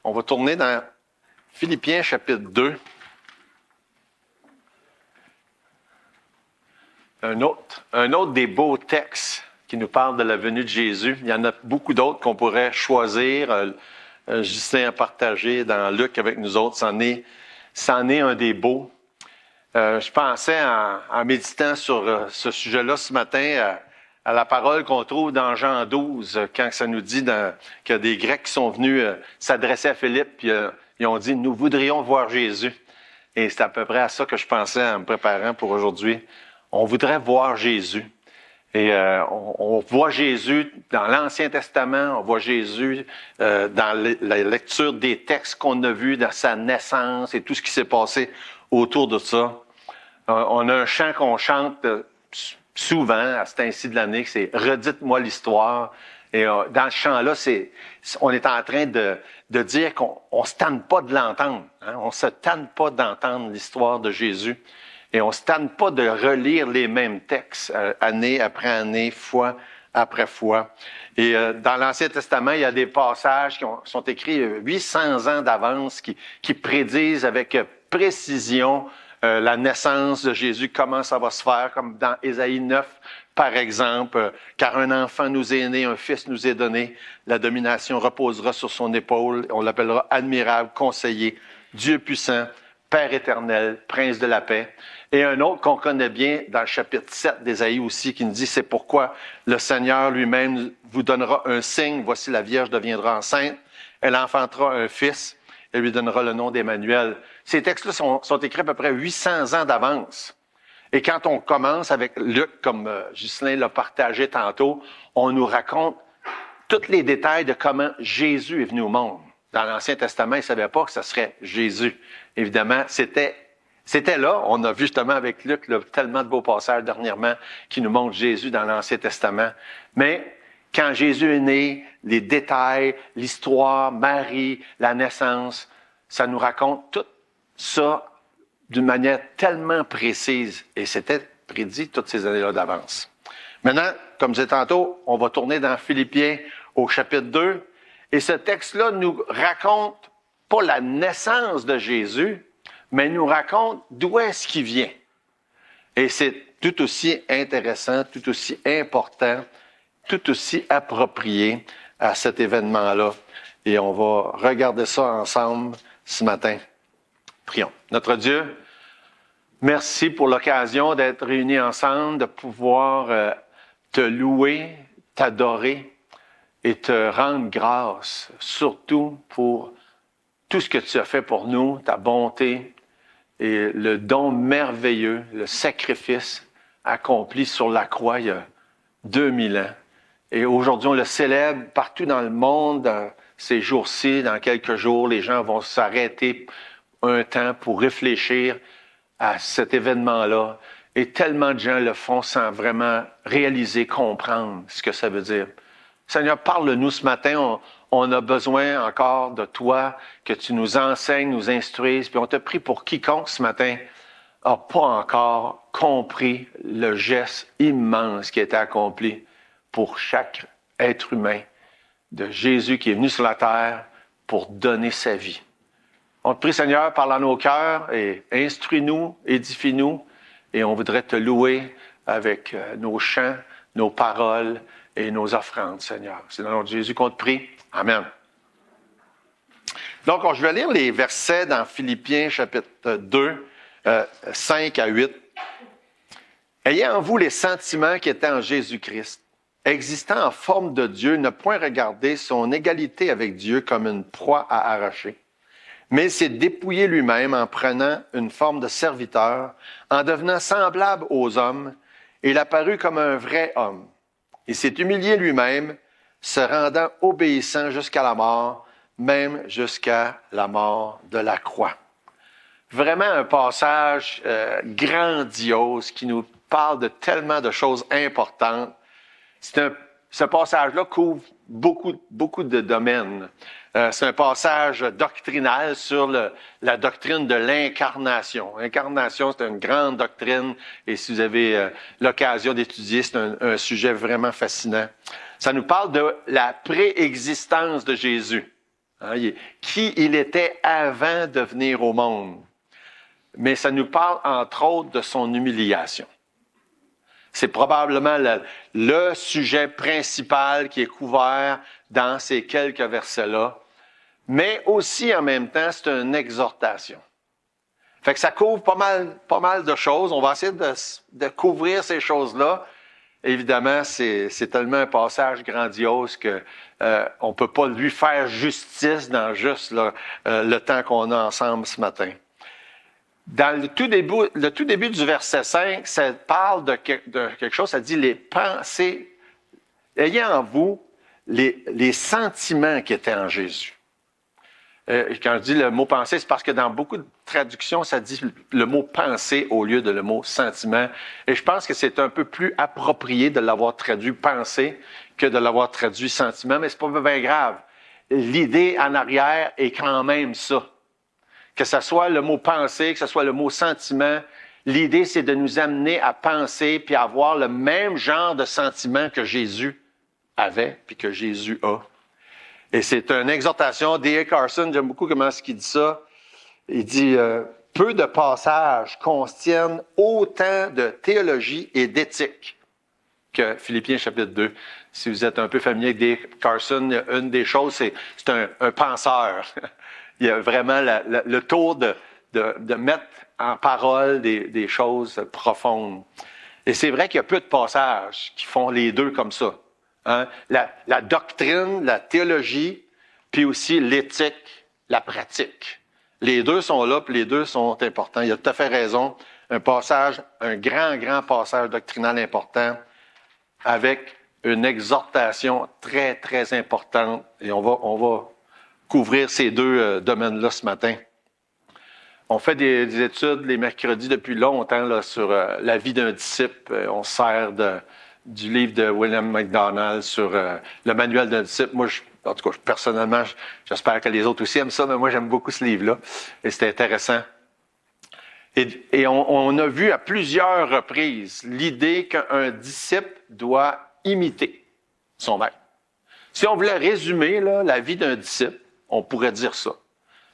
On va tourner dans Philippiens chapitre 2. Un autre des beaux textes qui nous parle de la venue de Jésus. Il y en a beaucoup d'autres qu'on pourrait choisir. Justin a partagé dans Luc avec nous autres. C'en est un des beaux. Je pensais en méditant sur ce sujet-là ce matin à la parole qu'on trouve dans Jean 12, quand ça nous dit qu'il y a des Grecs qui sont venus s'adresser à Philippe, puis ils ont dit « Nous voudrions voir Jésus ». Et c'est à peu près à ça que je pensais en me préparant pour aujourd'hui. On voudrait voir Jésus. Et on voit Jésus dans l'Ancien Testament, on voit Jésus dans la lecture des textes qu'on a vus, dans sa naissance et tout ce qui s'est passé autour de ça. On a un chant qu'on chante souvent à ce temps-ci de l'année, c'est « Redites-moi l'histoire ». Et dans ce chant-là, on est en train de dire qu'on ne se tanne pas de l'entendre. Hein? On ne se tanne pas d'entendre l'histoire de Jésus. Et on ne se tanne pas de relire les mêmes textes année après année, fois après fois. Et dans l'Ancien Testament, il y a des passages qui sont écrits 800 ans d'avance, qui prédisent avec précision la naissance de Jésus, comment ça va se faire, comme dans Ésaïe 9, par exemple, « Car un enfant nous est né, un fils nous est donné, la domination reposera sur son épaule, on l'appellera admirable, conseiller, Dieu puissant, Père éternel, Prince de la paix. » Et un autre qu'on connaît bien dans le chapitre 7 d'Ésaïe aussi, qui nous dit « C'est pourquoi le Seigneur lui-même vous donnera un signe. Voici la Vierge deviendra enceinte. Elle enfantera un fils. Elle lui donnera le nom d'Emmanuel. » Ces textes-là sont écrits à peu près 800 ans d'avance. Et quand on commence avec Luc, comme Ghislain l'a partagé tantôt, on nous raconte tous les détails de comment Jésus est venu au monde. Dans l'Ancien Testament, ils ne savaient pas que ce serait Jésus. Évidemment, c'était là. On a vu justement avec Luc tellement de beaux passages dernièrement qui nous montrent Jésus dans l'Ancien Testament. Mais quand Jésus est né, les détails, l'histoire, Marie, la naissance, ça nous raconte tout ça d'une manière tellement précise. Et c'était prédit toutes ces années-là d'avance. Maintenant, comme je disais tantôt, on va tourner dans Philippiens au chapitre 2. Et ce texte-là nous raconte pas la naissance de Jésus, mais nous raconte d'où est-ce qu'il vient. Et c'est tout aussi intéressant, tout aussi important, tout aussi approprié à cet événement-là. Et on va regarder ça ensemble ce matin. Prions. Notre Dieu, merci pour l'occasion d'être réunis ensemble, de pouvoir te louer, t'adorer et te rendre grâce, surtout pour tout ce que tu as fait pour nous, ta bonté et le don merveilleux, le sacrifice accompli sur la croix il y a 2000 ans. Et aujourd'hui, on le célèbre partout dans le monde, dans ces jours-ci, dans quelques jours, les gens vont s'arrêter un temps pour réfléchir à cet événement-là. Et tellement de gens le font sans vraiment réaliser, comprendre ce que ça veut dire. Seigneur, parle-nous ce matin. On a besoin encore de toi, que tu nous enseignes, nous instruises. Puis on te prie pour quiconque ce matin n'a pas encore compris le geste immense qui a été accompli pour chaque être humain de Jésus qui est venu sur la terre pour donner sa vie. On te prie, Seigneur, parle à nos cœurs et instruis-nous, édifie-nous. Et on voudrait te louer avec nos chants, nos paroles et nos offrandes, Seigneur. C'est dans le nom de Jésus qu'on te prie. Amen. Donc, je vais lire les versets dans Philippiens chapitre 2, 5 à 8. « Ayez en vous les sentiments qui étaient en Jésus-Christ, existant en forme de Dieu, ne point regarder son égalité avec Dieu comme une proie à arracher. Mais il s'est dépouillé lui-même en prenant une forme de serviteur, en devenant semblable aux hommes, et il apparut comme un vrai homme. Il s'est humilié lui-même, se rendant obéissant jusqu'à la mort, même jusqu'à la mort de la croix. » Vraiment un passage grandiose qui nous parle de tellement de choses importantes. Ce passage-là couvre beaucoup de domaines. C'est un passage doctrinal sur la doctrine de l'incarnation. L'incarnation, c'est une grande doctrine et si vous avez l'occasion d'étudier, c'est un sujet vraiment fascinant. Ça nous parle de la préexistence de Jésus. Hein, qui il était avant de venir au monde. Mais ça nous parle, entre autres, de son humiliation. C'est probablement le sujet principal qui est couvert dans ces quelques versets-là. Mais aussi, en même temps, c'est une exhortation. Fait que ça couvre pas mal de choses. On va essayer de couvrir ces choses-là. Évidemment, c'est tellement un passage grandiose que on peut pas lui faire justice dans juste le temps qu'on a ensemble ce matin. Dans le tout début du verset 5, ça parle de quelque chose, ça dit les pensées, ayez en vous les sentiments qui étaient en Jésus. Quand je dis le mot pensée, c'est parce que dans beaucoup de traductions, ça dit le mot pensée au lieu de le mot sentiment. Et je pense que c'est un peu plus approprié de l'avoir traduit pensée que de l'avoir traduit sentiment, mais c'est pas bien grave. L'idée en arrière est quand même ça. Que ce soit le mot penser, que ce soit le mot sentiment, l'idée, c'est de nous amener à penser puis à avoir le même genre de sentiment que Jésus avait puis que Jésus a. Et c'est une exhortation. D.A. Carson, j'aime beaucoup comment est-ce qu'il dit ça. Il dit peu de passages contiennent autant de théologie et d'éthique que Philippiens chapitre 2. Si vous êtes un peu familier avec D.A. Carson, une des choses, c'est un penseur. Il y a vraiment le tour de mettre en parole des choses profondes. Et c'est vrai qu'il y a peu de passages qui font les deux comme ça. Hein? La doctrine, la théologie, puis aussi l'éthique, la pratique. Les deux sont là, puis les deux sont importants. Il a tout à fait raison. Un grand passage doctrinal important avec une exhortation très, très importante. Et on va couvrir ces deux domaines-là ce matin. On fait des études les mercredis depuis longtemps là, sur la vie d'un disciple. On sert du livre de William MacDonald sur le manuel d'un disciple. Moi, en tout cas, personnellement, j'espère que les autres aussi aiment ça, mais moi, j'aime beaucoup ce livre-là. Et c'était intéressant. Et on a vu à plusieurs reprises l'idée qu'un disciple doit imiter son maître. Si on voulait résumer là, la vie d'un disciple, on pourrait dire ça.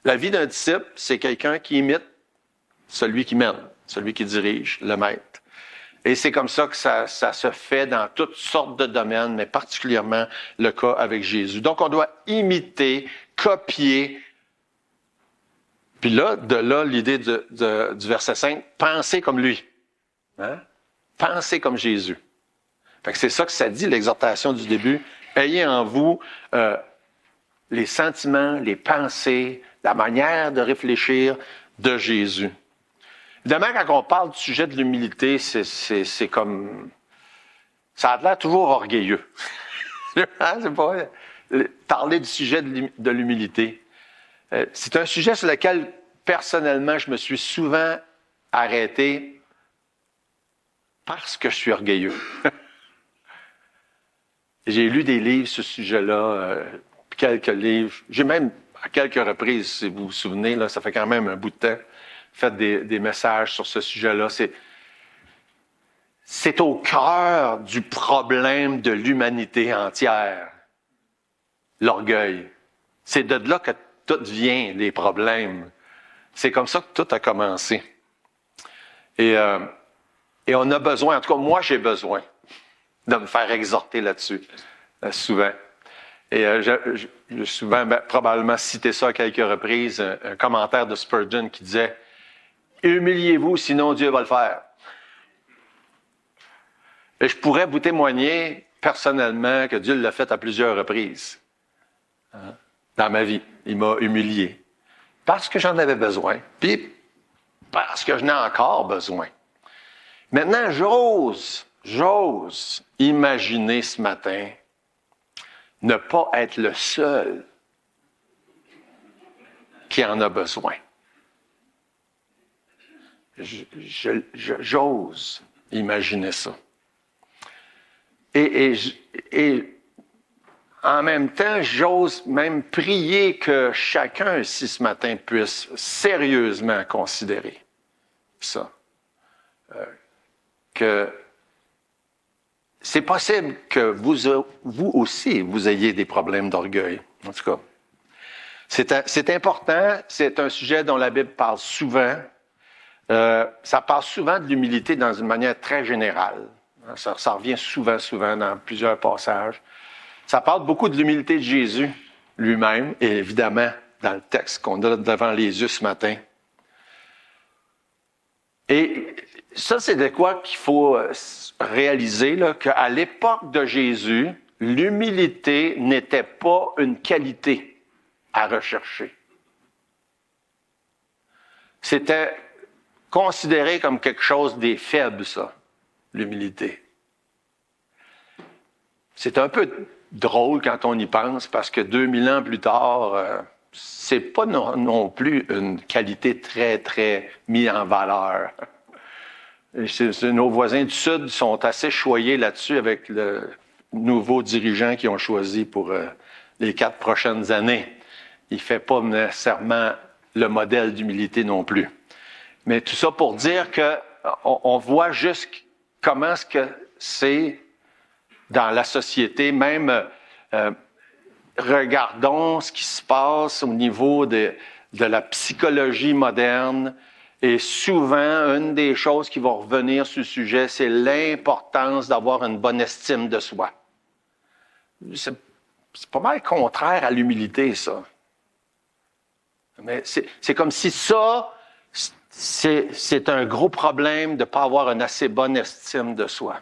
La vie d'un disciple, c'est quelqu'un qui imite celui qui mène, celui qui dirige, le maître. Et c'est comme ça que ça se fait dans toutes sortes de domaines, mais particulièrement le cas avec Jésus. Donc, on doit imiter, copier. Puis là, l'idée du verset 5, penser comme lui. Hein? Penser comme Jésus. Fait que c'est ça que ça dit, l'exhortation du début. Ayez en vous les sentiments, les pensées, la manière de réfléchir de Jésus. Évidemment, quand on parle du sujet de l'humilité, c'est comme... Ça a l'air toujours orgueilleux. Hein? C'est pas parler du sujet de l'humilité. C'est un sujet sur lequel, personnellement, je me suis souvent arrêté parce que je suis orgueilleux. J'ai lu des livres sur ce sujet-là, quelques livres. J'ai même, à quelques reprises, si vous vous souvenez, là, ça fait quand même un bout de temps, fait des messages sur ce sujet-là. C'est au cœur du problème de l'humanité entière, l'orgueil. C'est de là que tout vient, les problèmes. C'est comme ça que tout a commencé. Et on a besoin, en tout cas, moi, j'ai besoin de me faire exhorter là-dessus, souvent. Et j'ai souvent, probablement cité ça à quelques reprises, un commentaire de Spurgeon qui disait « Humiliez-vous, sinon Dieu va le faire. » Et je pourrais vous témoigner personnellement que Dieu l'a fait à plusieurs reprises. Hein? Dans ma vie, il m'a humilié. Parce que j'en avais besoin, puis parce que je n'ai encore besoin. Maintenant, j'ose imaginer ce matin ne pas être le seul qui en a besoin. J'ose imaginer ça. Et en même temps, j'ose même prier que chacun ici ce matin puisse sérieusement considérer ça. Que c'est possible que vous aussi, vous ayez des problèmes d'orgueil. En tout cas, C'est important, c'est un sujet dont la Bible parle souvent. Ça parle souvent de l'humilité dans une manière très générale. Ça revient souvent dans plusieurs passages. Ça parle beaucoup de l'humilité de Jésus lui-même, et évidemment, dans le texte qu'on a devant les yeux ce matin. Et ça, c'est de quoi qu'il faut réaliser, là, qu'à l'époque de Jésus, l'humilité n'était pas une qualité à rechercher. C'était considéré comme quelque chose des faibles, ça, l'humilité. C'est un peu drôle quand on y pense, parce que 2000 ans plus tard, c'est pas non plus une qualité très, très mise en valeur. Nos voisins du Sud sont assez choyés là-dessus avec le nouveau dirigeant qu'ils ont choisi pour les 4 prochaines années. Il ne fait pas nécessairement le modèle d'humilité non plus. Mais tout ça pour dire qu'on voit juste comment est-ce que c'est dans la société, même regardons ce qui se passe au niveau de la psychologie moderne. Et souvent, une des choses qui va revenir sur le sujet, c'est l'importance d'avoir une bonne estime de soi. C'est pas mal contraire à l'humilité, ça. Mais c'est comme si ça, c'est un gros problème de ne pas avoir une assez bonne estime de soi.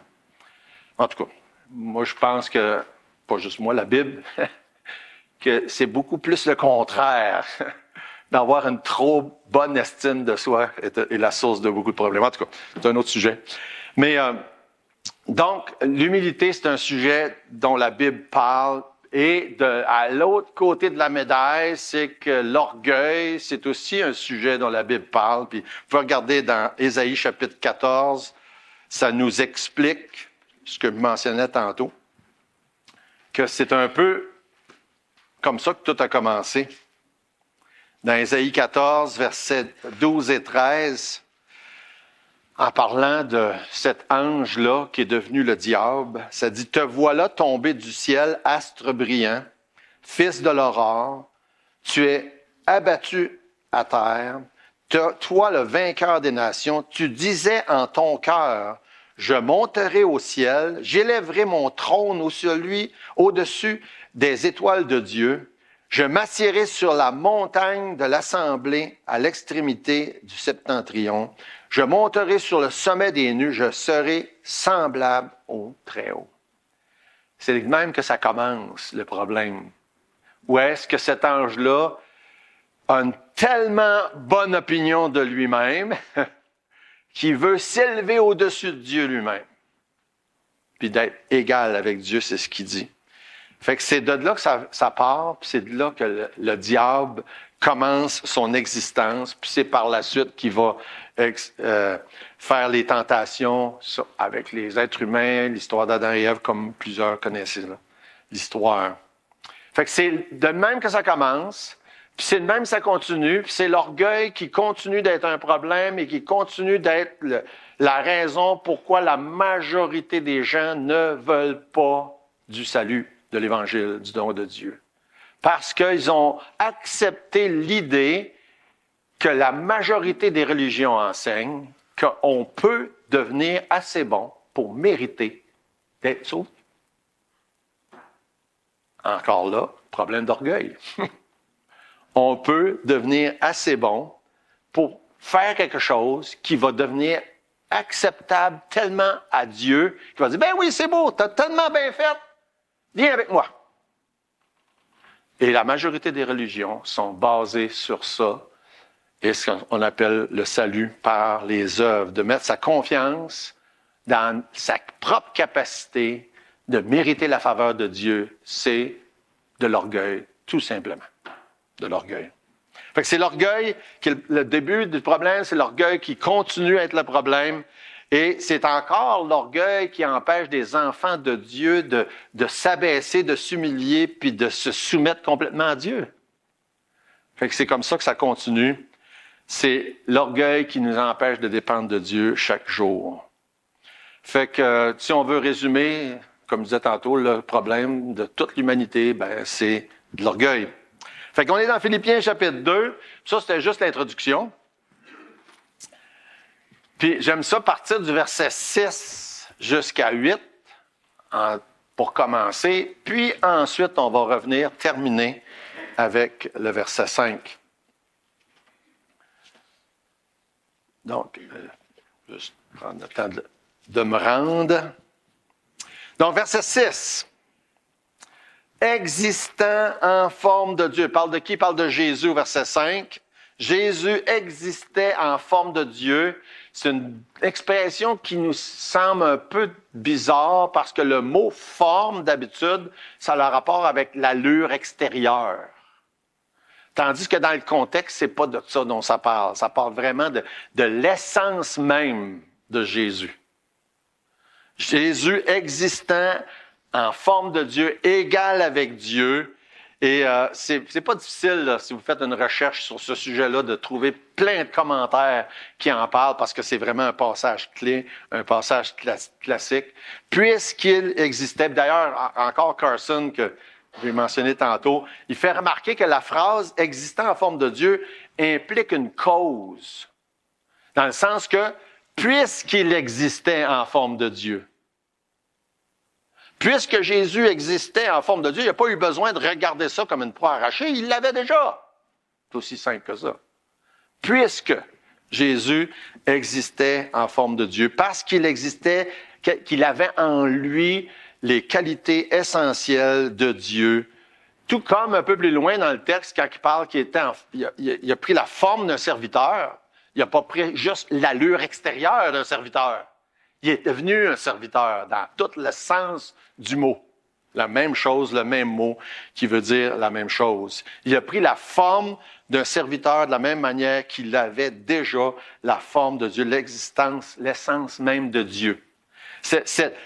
En tout cas, moi, je pense que, pas juste moi, la Bible, que c'est beaucoup plus le contraire. D'avoir une trop bonne estime de soi est la source de beaucoup de problèmes. En tout cas, c'est un autre sujet. Mais donc, l'humilité, c'est un sujet dont la Bible parle. Et à l'autre côté de la médaille, c'est que l'orgueil, c'est aussi un sujet dont la Bible parle. Puis, vous pouvez regarder dans Ésaïe chapitre 14, ça nous explique ce que je mentionnais tantôt, que c'est un peu comme ça que tout a commencé. Dans Ésaïe 14, versets 12 et 13, en parlant de cet ange-là qui est devenu le diable, ça dit « Te voilà tombé du ciel, astre brillant, fils de l'aurore, tu es abattu à terre, toi le vainqueur des nations, tu disais en ton cœur, je monterai au ciel, j'élèverai mon trône au-dessus des étoiles de Dieu. Je m'assiérai sur la montagne de l'assemblée à l'extrémité du septentrion. Je monterai sur le sommet des nues, je serai semblable au Très-Haut. » C'est même que ça commence, le problème. Où est-ce que cet ange-là a une tellement bonne opinion de lui-même qu'il veut s'élever au-dessus de Dieu lui-même. Puis d'être égal avec Dieu, c'est ce qu'il dit. Fait que c'est de là que ça part, puis c'est de là que le diable commence son existence, puis c'est par la suite qu'il va faire les tentations avec les êtres humains, l'histoire d'Adam et Ève, comme plusieurs connaissent l'histoire. Fait que c'est de même que ça commence, puis c'est de même que ça continue, puis c'est l'orgueil qui continue d'être un problème et qui continue d'être la raison pourquoi la majorité des gens ne veulent pas du salut de l'Évangile, du don de Dieu. Parce qu'ils ont accepté l'idée que la majorité des religions enseignent qu'on peut devenir assez bon pour mériter d'être sauvé. Encore là, problème d'orgueil. On peut devenir assez bon pour faire quelque chose qui va devenir acceptable tellement à Dieu qu'il va dire, ben oui, c'est beau, t'as tellement bien fait, viens avec moi. Et la majorité des religions sont basées sur ça, et ce qu'on appelle le salut par les œuvres, de mettre sa confiance dans sa propre capacité de mériter la faveur de Dieu. C'est de l'orgueil, tout simplement. De l'orgueil. Fait que c'est l'orgueil qui est le début du problème, c'est l'orgueil qui continue à être le problème. Et c'est encore l'orgueil qui empêche des enfants de Dieu de s'abaisser, de s'humilier, puis de se soumettre complètement à Dieu. Fait que c'est comme ça que ça continue. C'est l'orgueil qui nous empêche de dépendre de Dieu chaque jour. Fait que si on veut résumer, comme je disais tantôt, le problème de toute l'humanité, c'est de l'orgueil. Fait qu'on est dans Philippiens chapitre 2. Ça, c'était juste l'introduction. Puis j'aime ça partir du verset 6 jusqu'à 8 pour commencer. Puis ensuite, on va revenir terminer avec le verset 5. Donc, juste prendre le temps de me rendre. Donc, verset 6. Existant en forme de Dieu. Parle de qui? Parle de Jésus au verset 5. Jésus existait en forme de Dieu. C'est une expression qui nous semble un peu bizarre parce que le mot forme, d'habitude, ça a le rapport avec l'allure extérieure. Tandis que dans le contexte, c'est pas de ça dont ça parle. Ça parle vraiment de l'essence même de Jésus. Jésus existant en forme de Dieu, égal avec Dieu. Et c'est pas difficile, là, si vous faites une recherche sur ce sujet-là, de trouver plein de commentaires qui en parlent, parce que c'est vraiment un passage clé, un passage classique. Puisqu'il existait, d'ailleurs, encore Carson, que j'ai mentionné tantôt, il fait remarquer que la phrase « existant en forme de Dieu » implique une cause, dans le sens que « puisqu'il existait en forme de Dieu ». Puisque Jésus existait en forme de Dieu, il n'a pas eu besoin de regarder ça comme une proie arrachée, il l'avait déjà. C'est aussi simple que ça. Puisque Jésus existait en forme de Dieu, parce qu'il existait, qu'il avait en lui les qualités essentielles de Dieu, tout comme un peu plus loin dans le texte, quand il parle qu'il était il a pris la forme d'un serviteur, il n'a pas pris juste l'allure extérieure d'un serviteur. Il est devenu un serviteur dans tout le sens du mot. La même chose, le même mot qui veut dire la même chose. Il a pris la forme d'un serviteur de la même manière qu'il avait déjà la forme de Dieu, l'existence, l'essence même de Dieu. Cette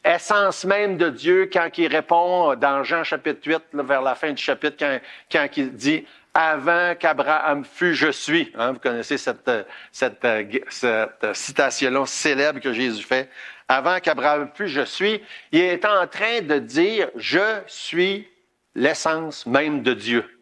essence même de Dieu, quand il répond dans Jean chapitre 8, là, vers la fin du chapitre, quand il dit « Avant qu'Abraham fût, je suis ». Hein, vous connaissez cette citation-là célèbre que Jésus fait. « Avant qu'Abraham fût, je suis ». Il est en train de dire « Je suis l'essence même de Dieu ».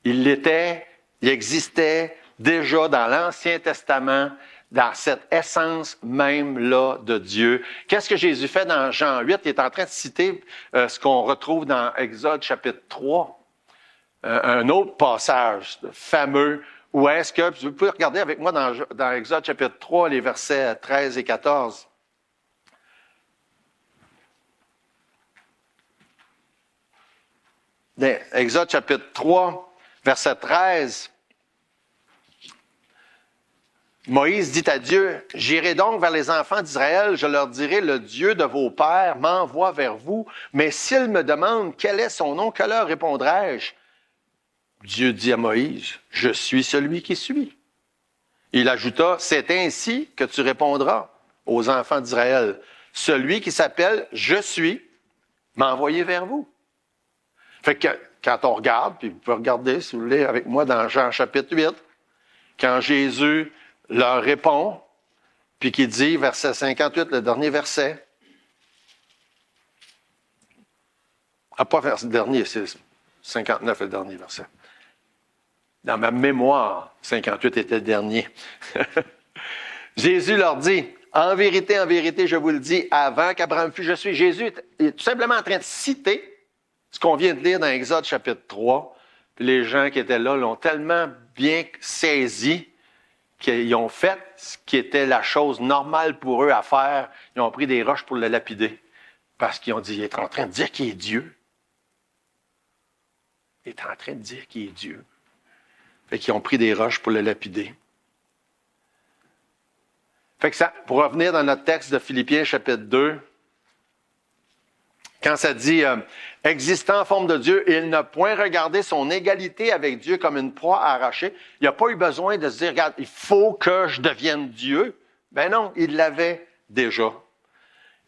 Il l'était, il existait déjà dans l'Ancien Testament, dans cette essence même-là de Dieu. Qu'est-ce que Jésus fait dans Jean 8? Il est en train de citer ce qu'on retrouve dans Exode chapitre 3. Un autre passage fameux où est-ce que, vous pouvez regarder avec moi dans Exode chapitre 3, les versets 13 et 14. Dans Exode chapitre 3, verset 13. Moïse dit à Dieu, « J'irai donc vers les enfants d'Israël, je leur dirai, le Dieu de vos pères m'envoie vers vous, mais s'ils me demandent quel est son nom, que leur répondrai-je? » Dieu dit à Moïse, « Je suis celui qui suis. » Il ajouta, « C'est ainsi que tu répondras aux enfants d'Israël. Celui qui s'appelle « Je suis » m'a envoyé vers vous. » Fait que quand on regarde, puis vous pouvez regarder si vous voulez avec moi dans Jean chapitre 8, quand Jésus leur répond, puis qui dit, verset 58, le dernier verset. Ah, pas verset dernier, c'est 59 le dernier verset. Dans ma mémoire, 58 était le dernier. Jésus leur dit, en vérité, je vous le dis, avant qu'Abraham fût, je suis. Jésus est tout simplement en train de citer ce qu'on vient de lire dans Exode chapitre 3. Puis les gens qui étaient là l'ont tellement bien saisi qu'ils ont fait ce qui était la chose normale pour eux à faire. Ils ont pris des roches pour le lapider. Parce qu'ils ont dit, il est en train de dire qu'il est Dieu. Il est en train de dire qu'il est Dieu. Fait qu'ils ont pris des roches pour le lapider. Fait que ça, pour revenir dans notre texte de Philippiens chapitre 2, quand ça dit « Existant en forme de Dieu, il n'a point regardé son égalité avec Dieu comme une proie arrachée. » Il n'a pas eu besoin de se dire « Regarde, il faut que je devienne Dieu. » Ben non, il l'avait déjà.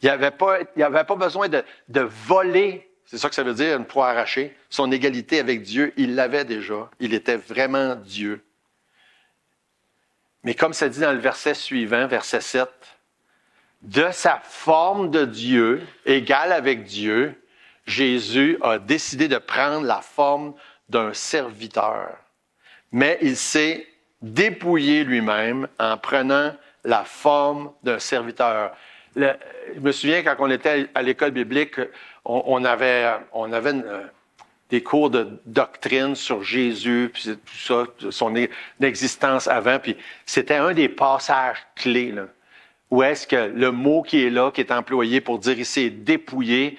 Il n'avait pas besoin de voler, c'est ça que ça veut dire, une proie arrachée. Son égalité avec Dieu, il l'avait déjà. Il était vraiment Dieu. Mais comme ça dit dans le verset suivant, verset 7, de sa forme de Dieu, égale avec Dieu, Jésus a décidé de prendre la forme d'un serviteur. Mais il s'est dépouillé lui-même en prenant la forme d'un serviteur. Je me souviens quand on était à l'école biblique, on avait des cours de doctrine sur Jésus, puis tout ça, son existence avant, puis c'était un des passages clés, là, où est-ce que le mot qui est là, qui est employé pour dire il s'est dépouillé,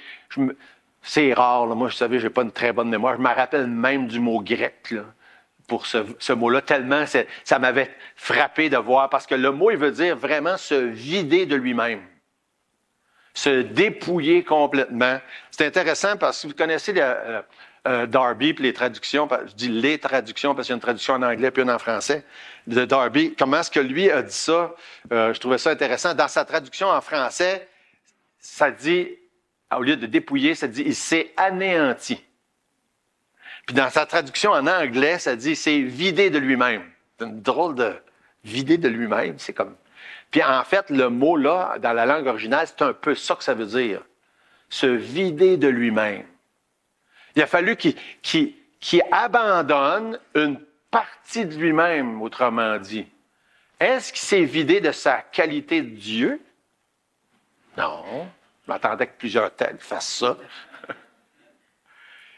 c'est rare, là. Moi, je savais, j'ai pas une très bonne mémoire, je me rappelle même du mot grec, là, pour ce mot-là, tellement ça m'avait frappé de voir, parce que le mot, il veut dire vraiment se vider de lui-même. Se dépouiller complètement. C'est intéressant parce que vous connaissez Darby et les traductions, je dis les traductions parce qu'il y a une traduction en anglais puis une en français, de Darby. Comment est-ce que lui a dit ça? Je trouvais ça intéressant. Dans sa traduction en français, ça dit, au lieu de dépouiller, ça dit « il s'est anéanti ». Puis dans sa traduction en anglais, ça dit « il s'est vidé de lui-même ». C'est une drôle de « vider de lui-même », c'est comme... Puis en fait, le mot là, dans la langue originale, c'est un peu ça que ça veut dire. Se vider de lui-même. Il a fallu qu'il abandonne une partie de lui-même, autrement dit. Est-ce qu'il s'est vidé de sa qualité de Dieu? Non. Je m'attendais que plusieurs têtes fassent ça.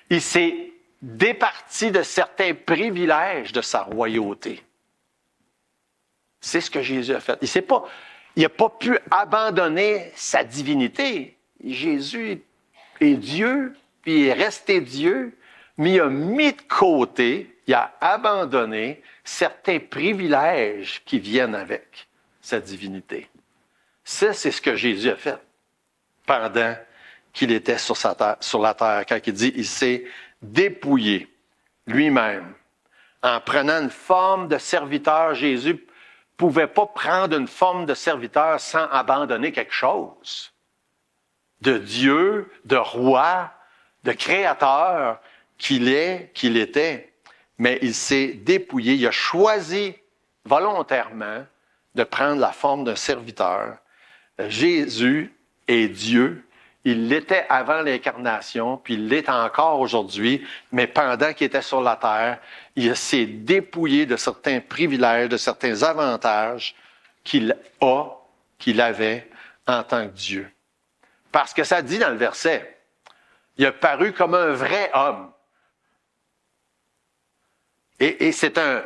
Il s'est départi de certains privilèges de sa royauté. C'est ce que Jésus a fait. Il n'a pas pu abandonner sa divinité. Jésus est Dieu, puis il est resté Dieu, mais il a mis de côté, il a abandonné certains privilèges qui viennent avec sa divinité. Ça, c'est ce que Jésus a fait pendant qu'il était sur la terre, quand il dit il s'est dépouillé lui-même. En prenant une forme de serviteur, Jésus pouvait pas prendre une forme de serviteur sans abandonner quelque chose. De Dieu, de roi, de créateur qu'il était. Mais il s'est dépouillé, il a choisi volontairement de prendre la forme d'un serviteur. Jésus est Dieu. Il l'était avant l'incarnation, puis il l'est encore aujourd'hui, mais pendant qu'il était sur la terre, il s'est dépouillé de certains privilèges, de certains avantages qu'il avait en tant que Dieu. Parce que ça dit dans le verset, il a paru comme un vrai homme. Et c'est un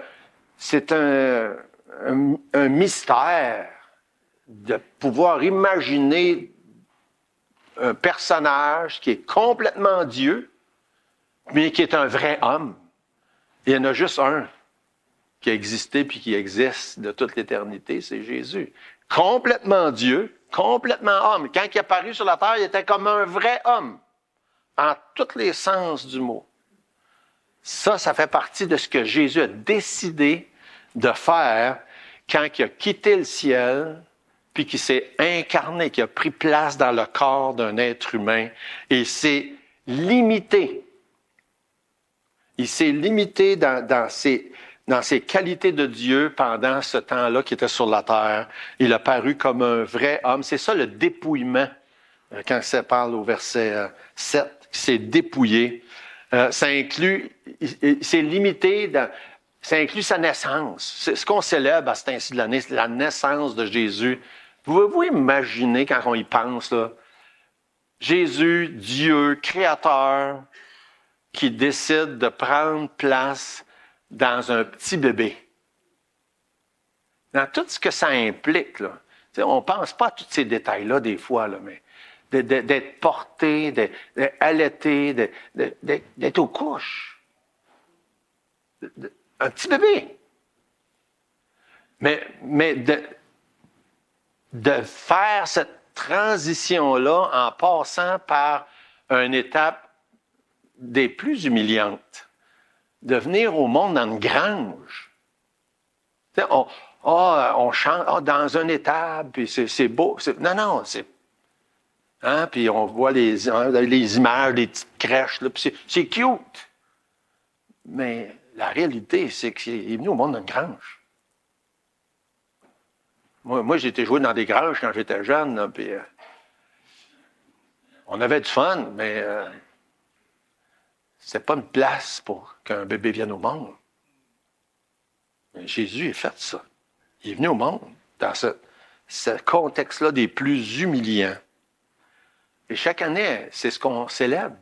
mystère de pouvoir imaginer un personnage qui est complètement Dieu, mais qui est un vrai homme. Il y en a juste un qui a existé puis qui existe de toute l'éternité, c'est Jésus. Complètement Dieu, complètement homme. Quand il est apparu sur la terre, il était comme un vrai homme, en tous les sens du mot. Ça fait partie de ce que Jésus a décidé de faire quand il a quitté le ciel, puis qui s'est incarné, qui a pris place dans le corps d'un être humain, et il s'est limité. Il s'est limité dans ses qualités de Dieu pendant ce temps-là qu'il était sur la terre. Il a paru comme un vrai homme. C'est ça le dépouillement, quand ça parle au verset 7, il s'est dépouillé. Ça inclut, il s'est limité ça inclut sa naissance. C'est ce qu'on célèbre à cet ainsi de l'année, c'est la naissance de Jésus. Pouvez-vous imaginer quand on y pense, là, Jésus, Dieu, créateur, qui décide de prendre place dans un petit bébé. Dans tout ce que ça implique, là. On ne pense pas à tous ces détails-là des fois, là, mais d'être porté, d'être allaité, d'être aux couches. Un petit bébé. Mais de faire cette transition-là en passant par une étape des plus humiliantes, de venir au monde dans une grange. On chante dans une étable, puis c'est beau. Non, c'est... Hein, puis on voit les images, les petites crèches, là, puis c'est cute. Mais la réalité, c'est qu'il est venu au monde dans une grange. Moi, j'ai été joué dans des granges quand j'étais jeune, là, puis on avait du fun, mais c'est pas une place pour qu'un bébé vienne au monde. Mais Jésus a fait ça. Il est venu au monde dans ce contexte-là des plus humiliants. Et chaque année, c'est ce qu'on célèbre.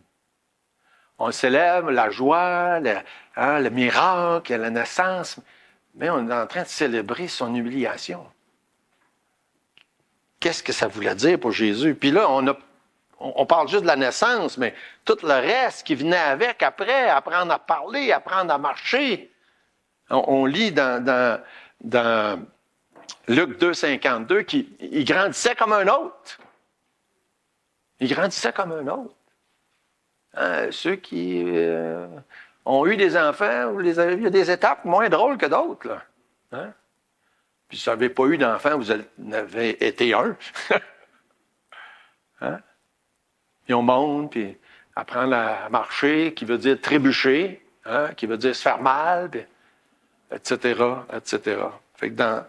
On célèbre la joie, le miracle, la naissance, mais on est en train de célébrer son humiliation. Qu'est-ce que ça voulait dire pour Jésus? Puis là, on parle juste de la naissance, mais tout le reste qui venait avec après, apprendre à parler, apprendre à marcher. On lit dans Luc 2,52 qu'il grandissait comme un autre. Il grandissait comme un autre. Hein, ceux qui ont eu des enfants, vous les avez vus, il y a des étapes moins drôles que d'autres. Là. Hein? Puis si vous n'avez pas eu d'enfant, vous en avez été un. Hein? Puis on monte, puis apprendre à marcher, qui veut dire trébucher, hein? Qui veut dire se faire mal, puis, etc., etc. Fait que dans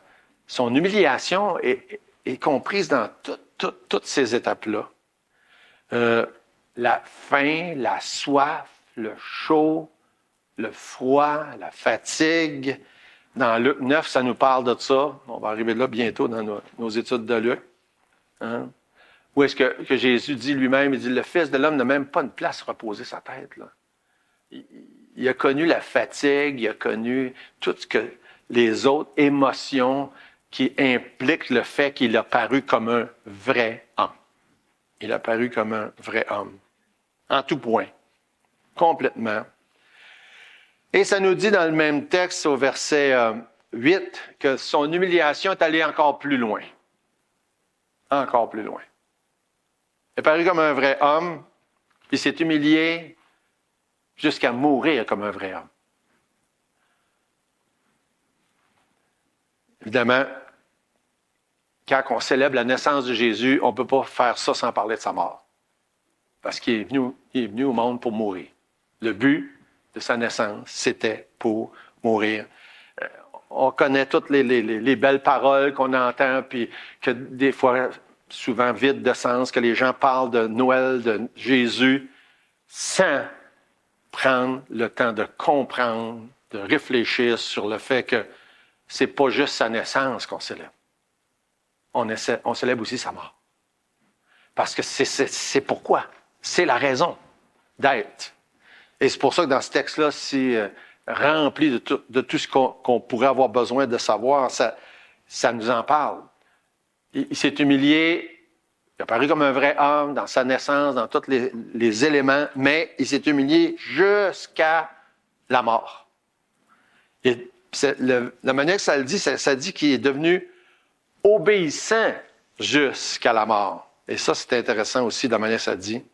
son humiliation est comprise dans toutes ces étapes-là. La faim, la soif, le chaud, le froid, la fatigue. Dans Luc 9, ça nous parle de ça. On va arriver là bientôt dans nos études de Luc. Hein? Où est-ce que Jésus dit lui-même, il dit, le Fils de l'homme n'a même pas une place à reposer sa tête. Là. Il a connu la fatigue, il a connu tout ce que les autres émotions qui impliquent le fait qu'il a paru comme un vrai homme. Il a paru comme un vrai homme. En tout point. Complètement. Et ça nous dit dans le même texte, au verset 8, que son humiliation est allée encore plus loin. Encore plus loin. Il est paru comme un vrai homme, puis il s'est humilié jusqu'à mourir comme un vrai homme. Évidemment, quand on célèbre la naissance de Jésus, on ne peut pas faire ça sans parler de sa mort. Parce qu'il est venu au monde pour mourir. Le but de sa naissance, c'était pour mourir. On connaît toutes les belles paroles qu'on entend, puis que des fois, souvent vides de sens, que les gens parlent de Noël, de Jésus, sans prendre le temps de comprendre, de réfléchir sur le fait que c'est pas juste sa naissance qu'on célèbre. On célèbre aussi sa mort. Parce que c'est pourquoi. C'est la raison d'être. Et c'est pour ça que dans ce texte-là, c'est rempli de tout ce qu'on pourrait avoir besoin de savoir. Ça nous en parle. Il s'est humilié, il a paru comme un vrai homme dans sa naissance, dans tous les éléments, mais il s'est humilié jusqu'à la mort. Et la manière que ça le dit, ça dit qu'il est devenu obéissant jusqu'à la mort. Et ça, c'est intéressant aussi de la manière que ça dit.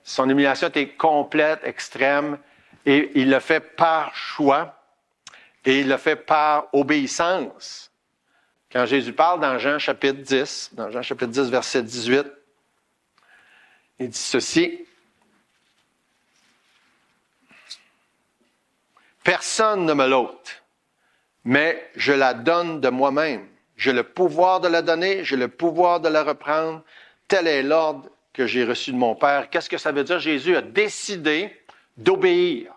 Son humiliation était complète, extrême, et il l'a fait par choix, et il l'a fait par obéissance. Quand Jésus parle dans Jean chapitre 10, verset 18, il dit ceci. Personne ne me l'ôte, mais je la donne de moi-même. J'ai le pouvoir de la donner, j'ai le pouvoir de la reprendre. Tel est l'ordre que j'ai reçu de mon Père. Qu'est-ce que ça veut dire? Jésus a décidé d'obéir.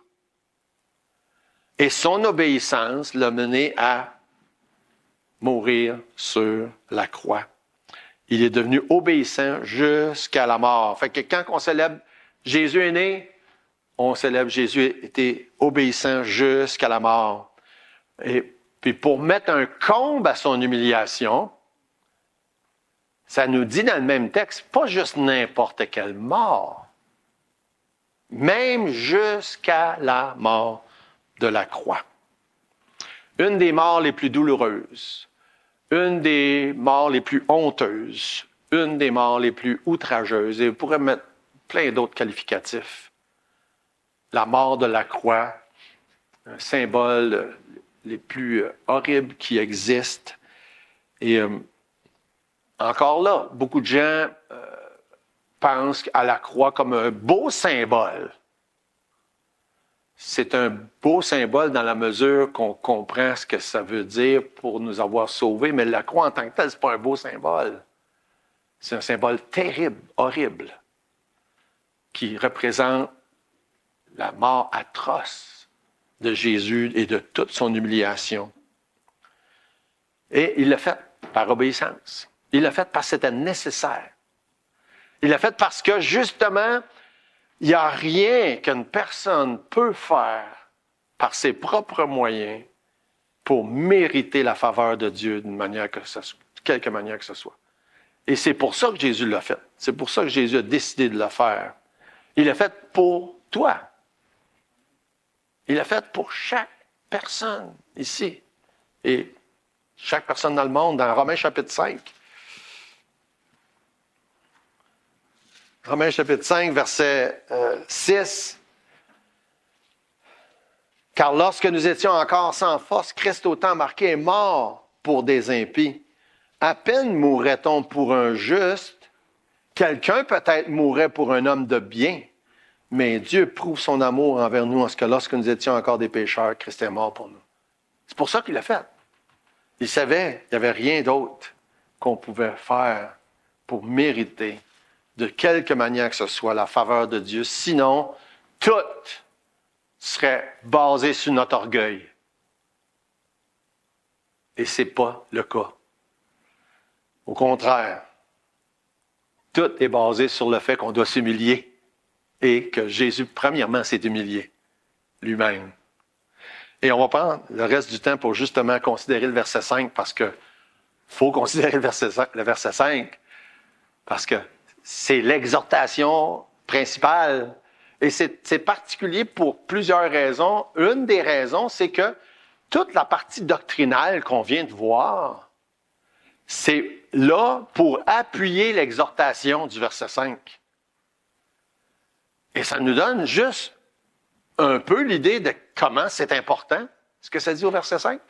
Et son obéissance l'a mené à mourir sur la croix. Il est devenu obéissant jusqu'à la mort. Fait que quand on célèbre Jésus est né, on célèbre Jésus était obéissant jusqu'à la mort. Et puis pour mettre un comble à son humiliation, ça nous dit dans le même texte, pas juste n'importe quelle mort, même jusqu'à la mort de la croix. Une des morts les plus douloureuses, une des morts les plus honteuses, une des morts les plus outrageuses, et vous pourrez mettre plein d'autres qualificatifs. La mort de la croix, un symbole les plus horribles qui existent. Et encore là, beaucoup de gens pensent à la croix comme un beau symbole. C'est un beau symbole dans la mesure qu'on comprend ce que ça veut dire pour nous avoir sauvés, mais la croix en tant que telle, ce n'est pas un beau symbole. C'est un symbole terrible, horrible, qui représente la mort atroce de Jésus et de toute son humiliation. Et il l'a fait par obéissance. Il l'a fait parce que c'était nécessaire. Il l'a fait parce que, justement, il n'y a rien qu'une personne peut faire par ses propres moyens pour mériter la faveur de Dieu d'une manière que ce soit, quelque manière que ce soit. Et c'est pour ça que Jésus l'a fait. C'est pour ça que Jésus a décidé de le faire. Il l'a fait pour toi. Il l'a fait pour chaque personne ici. Et chaque personne dans le monde, dans Romains chapitre 5. Romains chapitre 5, verset 6. Car lorsque nous étions encore sans force, Christ au temps marqué est mort pour des impies. À peine mourrait-on pour un juste, quelqu'un peut-être mourrait pour un homme de bien, mais Dieu prouve son amour envers nous en ce que lorsque nous étions encore des pécheurs, Christ est mort pour nous. C'est pour ça qu'il l'a fait. Il savait qu'il n'y avait rien d'autre qu'on pouvait faire pour mériter de quelque manière que ce soit la faveur de Dieu. Sinon, tout serait basé sur notre orgueil. Et ce n'est pas le cas. Au contraire, tout est basé sur le fait qu'on doit s'humilier et que Jésus, premièrement, s'est humilié lui-même. Et on va prendre le reste du temps pour justement considérer le verset 5 parce que faut considérer le verset 5 parce que c'est l'exhortation principale. Et c'est particulier pour plusieurs raisons. Une des raisons, c'est que toute la partie doctrinale qu'on vient de voir, c'est là pour appuyer l'exhortation du verset 5. Et ça nous donne juste un peu l'idée de comment c'est important, ce que ça dit au verset 5.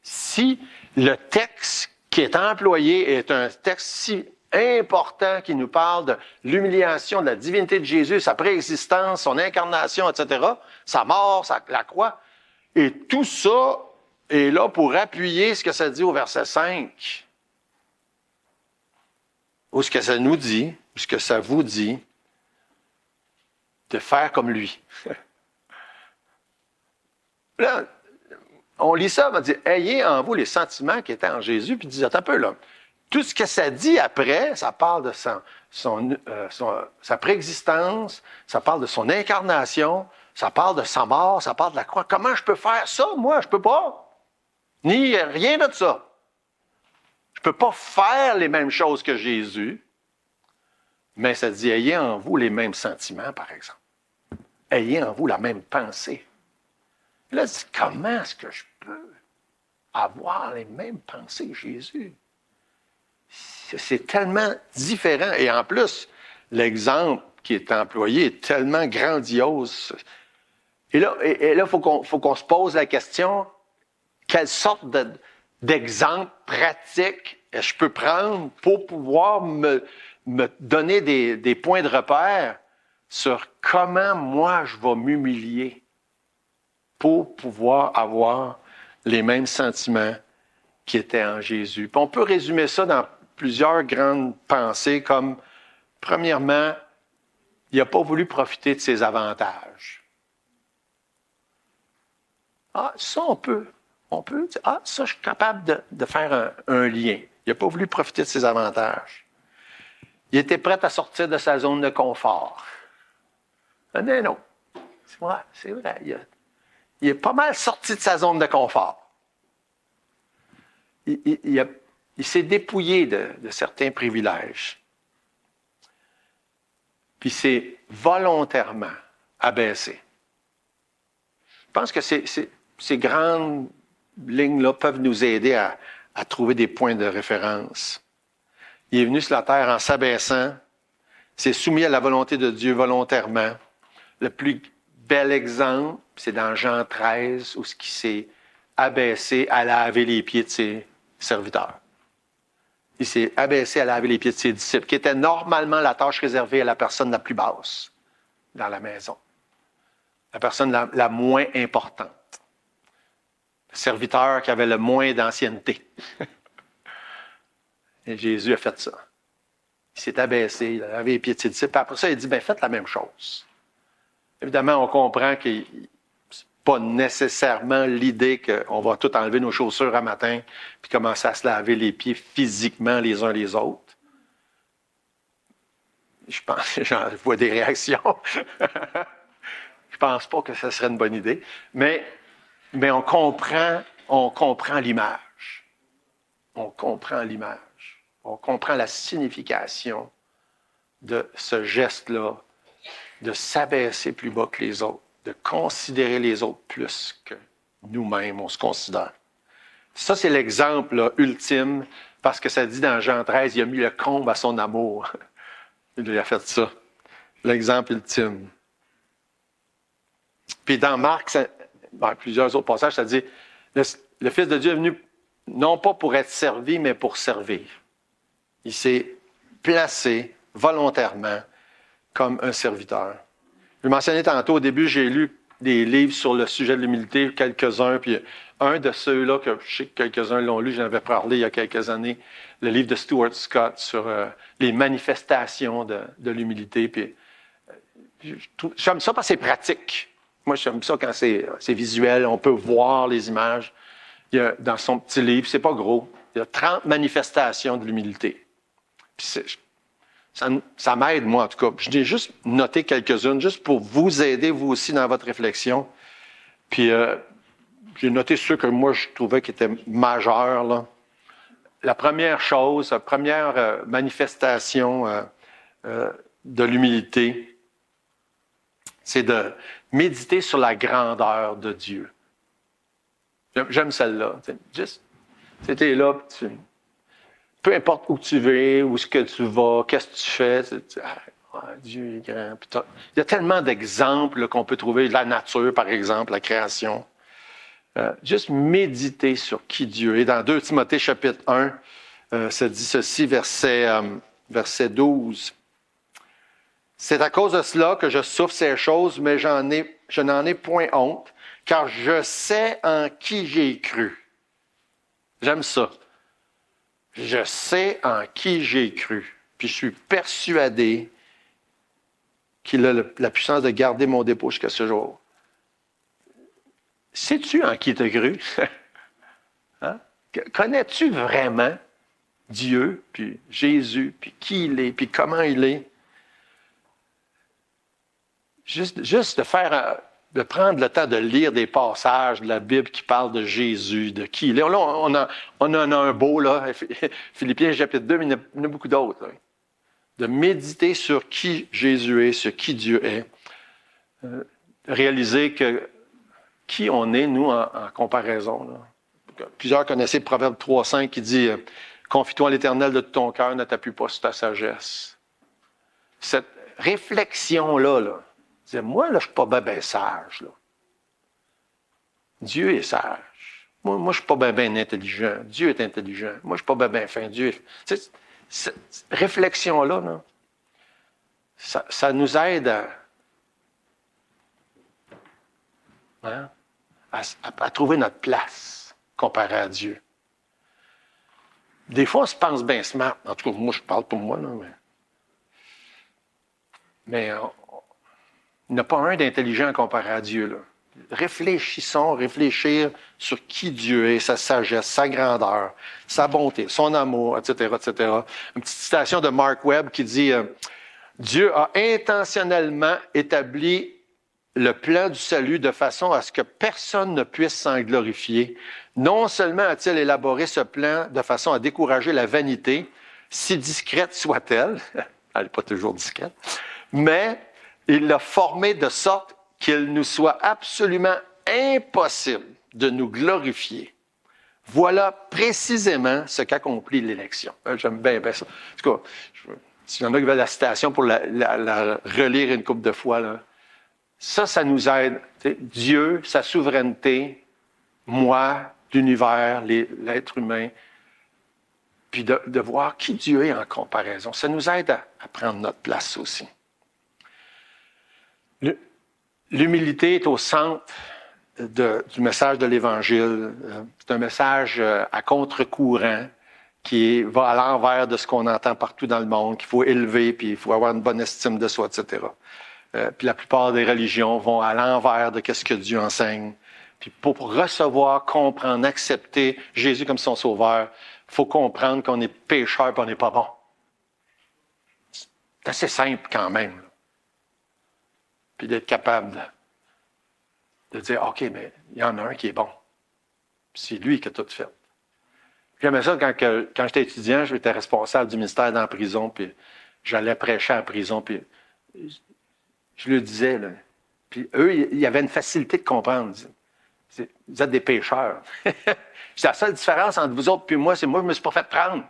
Si le texte qui est employé est un texte si important qui nous parle de l'humiliation de la divinité de Jésus, sa préexistence, son incarnation, etc., sa mort, la croix, et tout ça est là pour appuyer ce que ça dit au verset 5. Ou ce que ça nous dit, ou ce que ça vous dit, de faire comme lui. Là, on lit ça, on va dire, ayez en vous les sentiments qui étaient en Jésus, puis disait un peu là. Tout ce que ça dit après, ça parle de sa préexistence, ça parle de son incarnation, ça parle de sa mort, ça parle de la croix. Comment je peux faire ça, moi? Je peux pas. Ni rien de ça. Je peux pas faire les mêmes choses que Jésus, mais ça dit, ayez en vous les mêmes sentiments, par exemple. Ayez en vous la même pensée. Là, comment est-ce que je peux avoir les mêmes pensées que Jésus? C'est tellement différent. Et en plus, l'exemple qui est employé est tellement grandiose. Et là, il faut qu'on se pose la question, quelle sorte d'exemple pratique je peux prendre pour pouvoir me donner des points de repère sur comment moi je vais m'humilier pour pouvoir avoir les mêmes sentiments qui étaient en Jésus. Puis on peut résumer ça dans plusieurs grandes pensées comme, premièrement, il n'a pas voulu profiter de ses avantages. Ah, ça on peut dire, ah, ça je suis capable de faire un lien. Il n'a pas voulu profiter de ses avantages. Il était prêt à sortir de sa zone de confort. Non. C'est vrai. Il est pas mal sorti de sa zone de confort. Il s'est dépouillé de certains privilèges. Puis c'est volontairement abaissé. Je pense que ces grandes lignes-là peuvent nous aider à trouver des points de référence. Il est venu sur la terre en s'abaissant, s'est soumis à la volonté de Dieu volontairement. Le plus bel exemple, c'est dans Jean 13, où il s'est abaissé à laver les pieds de ses serviteurs. Il s'est abaissé à laver les pieds de ses disciples, qui était normalement la tâche réservée à la personne la plus basse dans la maison. La personne la moins importante. Le serviteur qui avait le moins d'ancienneté. Et Jésus a fait ça. Il s'est abaissé, il a lavé les pieds de ses disciples. Puis après ça, il dit, faites la même chose. Évidemment, on comprend que c'est pas nécessairement l'idée qu'on va tout enlever nos chaussures à matin puis commencer à se laver les pieds physiquement les uns les autres. Je pense, j'en vois des réactions. Je pense pas que ce serait une bonne idée. Mais on comprend l'image. On comprend l'image. On comprend la signification de ce geste-là, de s'abaisser plus bas que les autres, de considérer les autres plus que nous-mêmes, on se considère. Ça, c'est l'exemple là, ultime, parce que ça dit dans Jean 13, il a mis le comble à son amour. Il a fait ça. L'exemple ultime. Puis dans Marc, dans plusieurs autres passages, ça dit, le Fils de Dieu est venu non pas pour être servi, mais pour servir. Il s'est placé volontairement comme un serviteur. Je mentionnais tantôt, au début, j'ai lu des livres sur le sujet de l'humilité, quelques-uns, puis un de ceux-là, que je sais que quelques-uns l'ont lu, j'en avais parlé il y a quelques années, le livre de Stuart Scott sur les manifestations de l'humilité. Puis, j'aime ça parce que c'est pratique. Moi, j'aime ça quand c'est visuel, on peut voir les images. Il y a, dans son petit livre, c'est pas gros, il y a 30 manifestations de l'humilité. Puis ça m'aide, moi, en tout cas. Je n'ai juste noté quelques-unes, juste pour vous aider, vous aussi, dans votre réflexion. Puis, j'ai noté ceux que moi, je trouvais qui étaient majeurs, là. La première chose, la première manifestation de l'humilité, c'est de méditer sur la grandeur de Dieu. J'aime celle-là. Juste, t'es là, peu importe où tu vas, où est-ce que tu vas, qu'est-ce que tu fais, Dieu est grand. Il y a tellement d'exemples là, qu'on peut trouver, la nature, par exemple, la création. Juste méditer sur qui Dieu est. Dans 2 Timothée chapitre 1, ça dit ceci, verset 12. C'est à cause de cela que je souffre ces choses, mais je n'en ai point honte, car je sais en qui j'ai cru. J'aime ça. Je sais en qui j'ai cru. Puis je suis persuadé qu'il a la puissance de garder mon dépôt jusqu'à ce jour. Sais-tu en qui tu as cru? Hein? Connais-tu vraiment Dieu, puis Jésus, puis qui il est, puis comment il est? Juste de prendre le temps de lire des passages de la Bible qui parlent de Jésus, de qui il est. Là, on en a un beau, là, Philippiens chapitre 2, mais il y en a beaucoup d'autres. Là. De méditer sur qui Jésus est, sur qui Dieu est. Réaliser que qui on est, nous, en comparaison. Là. Plusieurs connaissaient le Proverbe 3.5 qui dit « Confie-toi à l'Éternel de tout ton cœur, ne t'appuie pas sur ta sagesse. » Cette réflexion-là, c'est moi, là, je ne suis pas ben sage. Là. Dieu est sage. Moi, je ne suis pas ben intelligent. Dieu est intelligent. Moi, je ne suis pas ben fin. Dieu est... Cette réflexion-là, là, ça nous aide à trouver notre place comparé à Dieu. Des fois, on se pense bien smart. En tout cas, moi, je parle pour moi, là, mais il n'y en a pas un d'intelligent comparé à Dieu. Là. Réfléchir sur qui Dieu est, sa sagesse, sa grandeur, sa bonté, son amour, etc., etc. Une petite citation de Mark Webb qui dit « Dieu a intentionnellement établi le plan du salut de façon à ce que personne ne puisse s'en glorifier. Non seulement a-t-il élaboré ce plan de façon à décourager la vanité, si discrète soit-elle, elle n'est pas toujours discrète, mais il l'a formé de sorte qu'il nous soit absolument impossible de nous glorifier. Voilà précisément ce qu'accomplit l'élection. J'aime bien ça. En tout cas, s'il y en a qui veulent la citation pour la relire une couple de fois, là, ça nous aide. Dieu, sa souveraineté, moi, l'univers, l'être humain, puis de voir qui Dieu est en comparaison. Ça nous aide à prendre notre place aussi. L'humilité est au centre du message de l'Évangile. C'est un message à contre-courant qui va à l'envers de ce qu'on entend partout dans le monde, qu'il faut élever, puis il faut avoir une bonne estime de soi, etc. puis la plupart des religions vont à l'envers de ce que Dieu enseigne. Puis pour recevoir, comprendre, accepter Jésus comme son sauveur, il faut comprendre qu'on est pécheur et on n'est pas bon. C'est assez simple quand même. Là. Puis d'être capable de dire, OK, mais il y en a un qui est bon. Puis c'est lui qui a tout fait. J'aimais ça quand j'étais étudiant, j'étais responsable du ministère dans la prison, puis j'allais prêcher à la prison, puis je le disais, là. Puis eux, il y avait une facilité de comprendre. Vous êtes des pécheurs. C'est la seule différence entre vous autres et moi, c'est moi, je ne me suis pas fait prendre.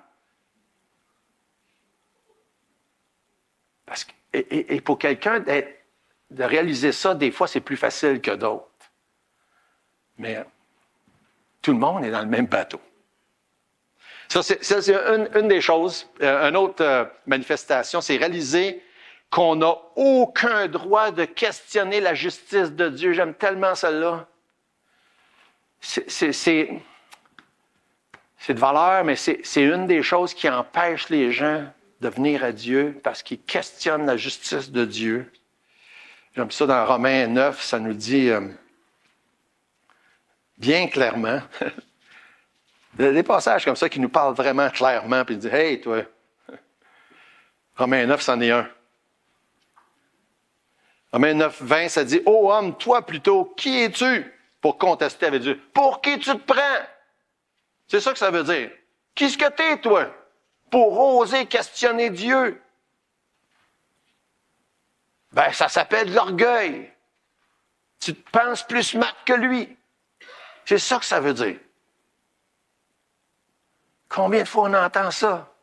Parce que, et pour quelqu'un de réaliser ça, des fois, c'est plus facile que d'autres. Mais tout le monde est dans le même bateau. Ça, c'est une des choses. Une autre manifestation, c'est réaliser qu'on n'a aucun droit de questionner la justice de Dieu. J'aime tellement celle-là. C'est de valeur, mais c'est une des choses qui empêche les gens de venir à Dieu parce qu'ils questionnent la justice de Dieu. J'aime ça dans Romains 9, ça nous dit bien clairement, des passages comme ça qui nous parlent vraiment clairement, puis ils disent « Hey, toi, Romains 9, c'en est un. » Romains 9, 20, ça dit « Ô homme, toi plutôt, qui es-tu pour contester avec Dieu? Pour qui tu te prends? » C'est ça que ça veut dire. Qui est-ce que t'es, toi, pour oser questionner Dieu? Ben, ça s'appelle de l'orgueil. Tu te penses plus smart que lui. C'est ça que ça veut dire. Combien de fois on entend ça?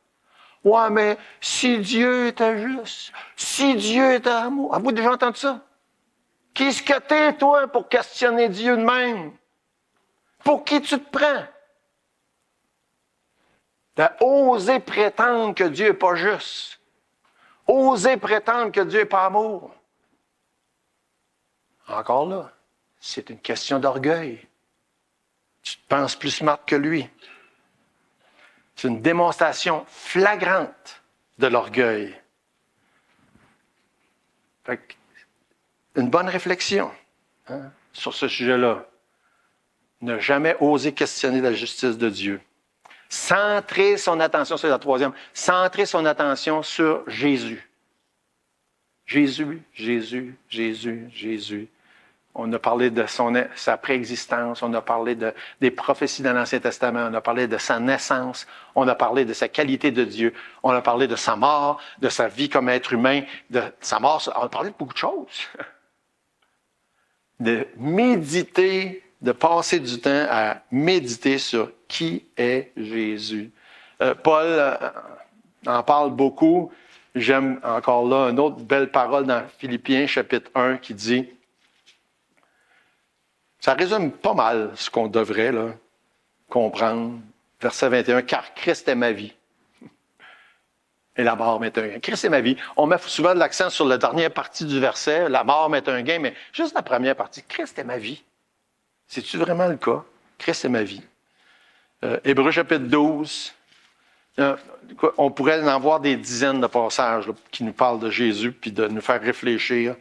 Ouais, mais si Dieu était juste, si Dieu était amour. Avez-vous déjà entendu ça? Qui est-ce que t'es, toi, pour questionner Dieu de même? Pour qui tu te prends? T'as osé prétendre que Dieu n'est pas juste. Oser prétendre que Dieu n'est pas amour. Encore là, c'est une question d'orgueil. Tu te penses plus smart que lui. C'est une démonstration flagrante de l'orgueil. Fait que, une bonne réflexion sur ce sujet-là. Ne jamais oser questionner la justice de Dieu. Centrer son attention, c'est la troisième, centrer son attention sur Jésus. Jésus, Jésus, Jésus, Jésus. On a parlé de sa préexistence, on a parlé des prophéties dans l'Ancien Testament, on a parlé de sa naissance, on a parlé de sa qualité de Dieu, on a parlé de sa mort, de sa vie comme être humain, de sa mort, on a parlé de beaucoup de choses. De méditer, de passer du temps à méditer sur qui est Jésus. Paul en parle beaucoup. J'aime encore là une autre belle parole dans Philippiens chapitre 1 qui dit, ça résume pas mal ce qu'on devrait là, comprendre. Verset 21, « Car Christ est ma vie. » Et la mort m'est un gain. Christ est ma vie. On met souvent de l'accent sur la dernière partie du verset, la mort m'est un gain, mais juste la première partie, Christ est ma vie. C'est-tu vraiment le cas? Christ est ma vie. Hébreux chapitre 12, on pourrait en voir des dizaines de passages là, qui nous parlent de Jésus puis de nous faire réfléchir.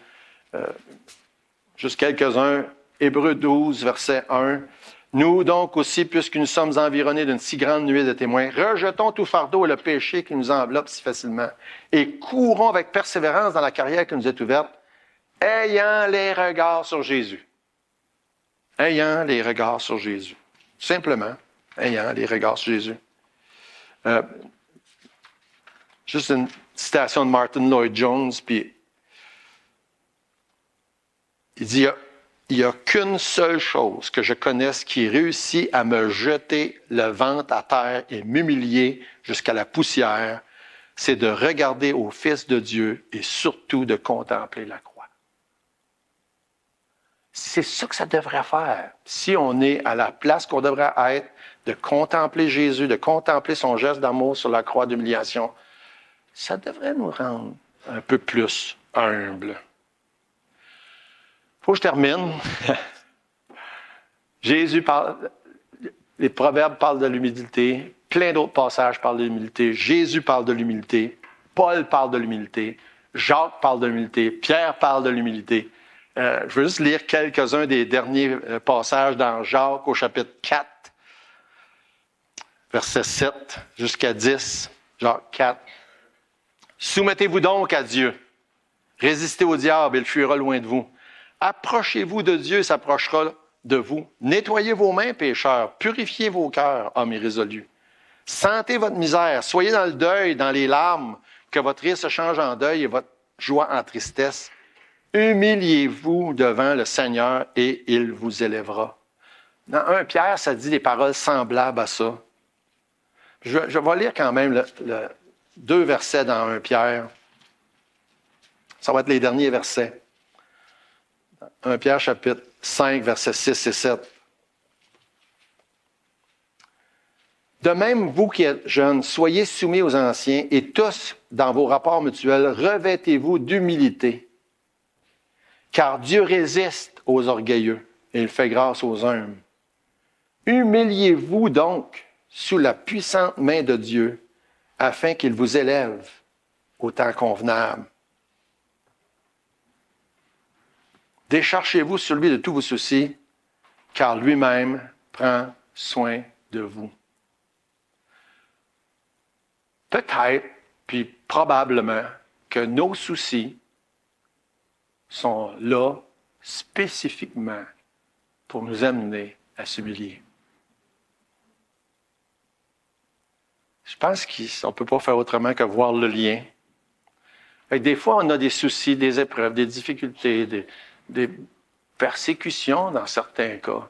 Juste quelques-uns. Hébreux 12, verset 1. « Nous donc aussi, puisque nous sommes environnés d'une si grande nuée de témoins, rejetons tout fardeau et le péché qui nous enveloppe si facilement, et courons avec persévérance dans la carrière qui nous est ouverte, ayant les regards sur Jésus. » Ayant les regards sur Jésus. Simplement, ayant les regards sur Jésus. Juste une citation de Martin Lloyd-Jones, puis il dit, il n'y a qu'une seule chose que je connaisse qui réussit à me jeter le ventre à terre et m'humilier jusqu'à la poussière, c'est de regarder au Fils de Dieu et surtout de contempler la croix. C'est ça que ça devrait faire. Si on est à la place qu'on devrait être, de contempler Jésus, de contempler son geste d'amour sur la croix d'humiliation, ça devrait nous rendre un peu plus humbles. Il faut que je termine. Jésus parle, les proverbes parlent de l'humilité, plein d'autres passages parlent de l'humilité, Jésus parle de l'humilité, Paul parle de l'humilité. Jacques parle de l'humilité. Pierre parle de l'humilité. Je veux juste lire quelques-uns des derniers passages dans Jacques au chapitre 4, verset 7 jusqu'à 10. Jacques 4. Soumettez-vous donc à Dieu. Résistez au diable, il fuira loin de vous. Approchez-vous de Dieu, il s'approchera de vous. Nettoyez vos mains, pécheurs. Purifiez vos cœurs, hommes irrésolus. Sentez votre misère. Soyez dans le deuil, dans les larmes, que votre rire se change en deuil et votre joie en tristesse. Humiliez-vous devant le Seigneur et il vous élèvera. Dans 1 Pierre, ça dit des paroles semblables à ça. Je vais lire quand même deux versets dans 1 Pierre. Ça va être les derniers versets. 1 Pierre chapitre 5, versets 6 et 7. De même, vous qui êtes jeunes, soyez soumis aux anciens et tous, dans vos rapports mutuels, revêtez-vous d'humilité. Car Dieu résiste aux orgueilleux et il fait grâce aux humbles. Humiliez-vous donc sous la puissante main de Dieu afin qu'il vous élève au temps convenable. Déchargez-vous sur lui de tous vos soucis, car lui-même prend soin de vous. Peut-être, puis probablement, que nos soucis sont là spécifiquement pour nous amener à s'humilier. Je pense qu'on ne peut pas faire autrement que voir le lien. Des fois, on a des soucis, des épreuves, des difficultés, des persécutions dans certains cas,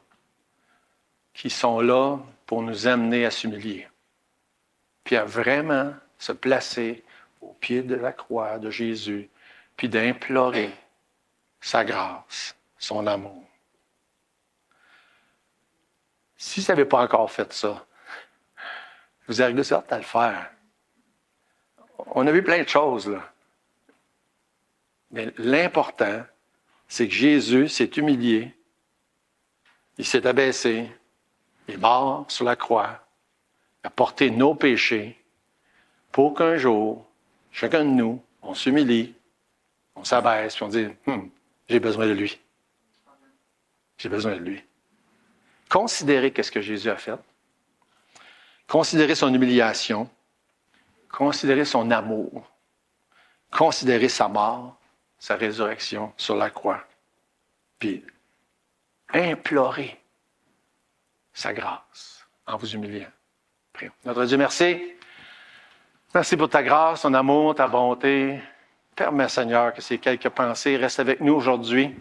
qui sont là pour nous amener à s'humilier. Puis à vraiment se placer au pied de la croix de Jésus, puis d'implorer sa grâce, son amour. Si vous n'avez pas encore fait ça, vous avez réussi à le faire. On a vu plein de choses, là. Mais l'important, c'est que Jésus s'est humilié, il s'est abaissé, il est mort sur la croix, il a porté nos péchés pour qu'un jour, chacun de nous, on s'humilie, on s'abaisse, puis on dit « j'ai besoin de lui. J'ai besoin de lui. » Considérez qu'est-ce que Jésus a fait. Considérez son humiliation. Considérez son amour. Considérez sa mort, sa résurrection sur la croix. Puis, implorez sa grâce en vous humiliant. Prions. Notre Dieu, merci. Merci pour ta grâce, ton amour, ta bonté. Permets, Seigneur, que ces quelques pensées restent avec nous aujourd'hui.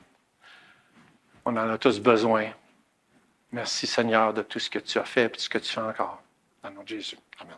On en a tous besoin. Merci, Seigneur, de tout ce que tu as fait et de ce que tu fais encore. Dans le nom de Jésus. Amen.